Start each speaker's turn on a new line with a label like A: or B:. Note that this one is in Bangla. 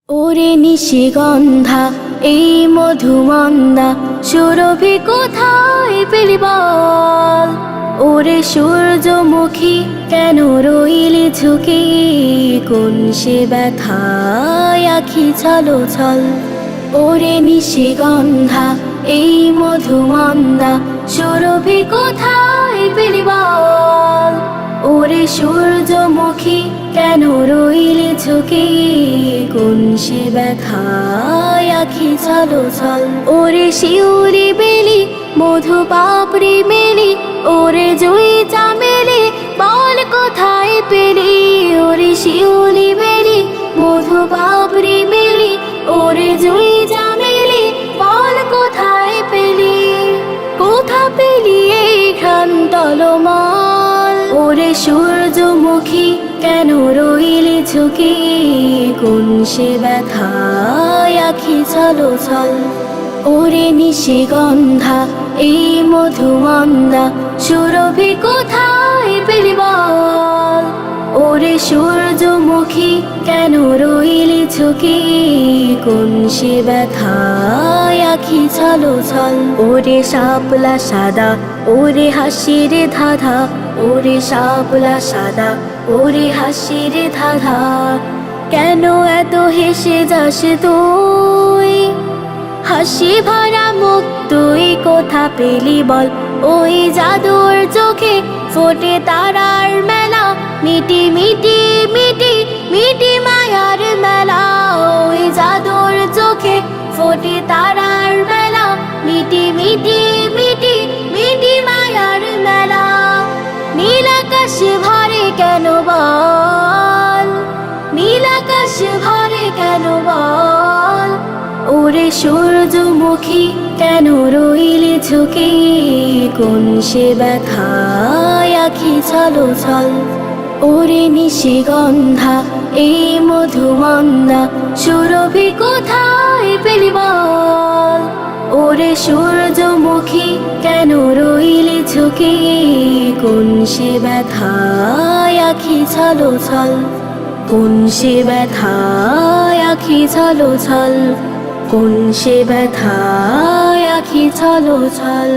A: ওরে নিশিগন্ধা এই মধুমন্দা সুরভি কোথায় পেলি বল। ওরে সূর্যমুখী কেন রইলি ঝুঁকি, কোন সে ব্যথায় আখি ছলো ছল। ওরে নিশিগন্ধা এই মধুমন্দা সুরভি কোথায় পেলি বল। ওরে সূর্যমুখী কেন রইলি ঝুঁকি, কোন সে ব্যথায় আখি ছলো ছল। ওরে শিউলি বেলি মধু পাপড়ি মেলি, ওরে জুই চামেলি বল কোথায় পেলি। ওরে শিউলি বেলি মধু পাপড়ি মেলি, ওরে জুই চামেলি বল কোথায় পেলি। কোথা পেলি এই ঘ্রাণ টলমল। ওরে সূর্যমুখী কেন রইলি ঝুঁকি, কোন সে ব্যথায় আখি ছলো ছল। ওরে নিশিগন্ধা এই মধুমন্দা সুরভি কোথায় পেলি বল। ওরে সূর্যমুখী কেন রইলি ঝুঁকি, কোন সে ব্যথায় আখি ছলো ছল। ওরে শাপলা সাদা ওরে হাসির ধাঁধা, ওরে শাপলা সাদা ওরে হাসির ধাঁধা। কেন এত হেসে যাস তুই, হাসি ভরা মুখ তুই কোথা পেলি বল। ওই জাদুর চোখে ফোটে তারার মেলা, মিটি মিটি মিটি মিটি মায়ার মেলা। ওই জাদুর চোখে ফোটে তারার মেলা, মিটি মিটি মিটি মিটি মায়ার মেলা। নীল আকাশ ভরে কেন বল, নীল আকাশ ভরে কেন বল। ওরে সূর্যমুখী কেন রইলি ঝুঁকি, কোন সে ব্যথায় আখি ছলো ছল। ওরে নিশিগন্ধা এই মধুমন্দা সুরভি কোথায় পেলি বল। ওরে সূর্যমুখী কেন রইলি ঝুঁকি, কোন সে ব্যথায় আখি ছলো ছল। কোন সে ব্যথায় আখি ছলো ছল, কোন সে ব্যথায় আখি ছলো ছল।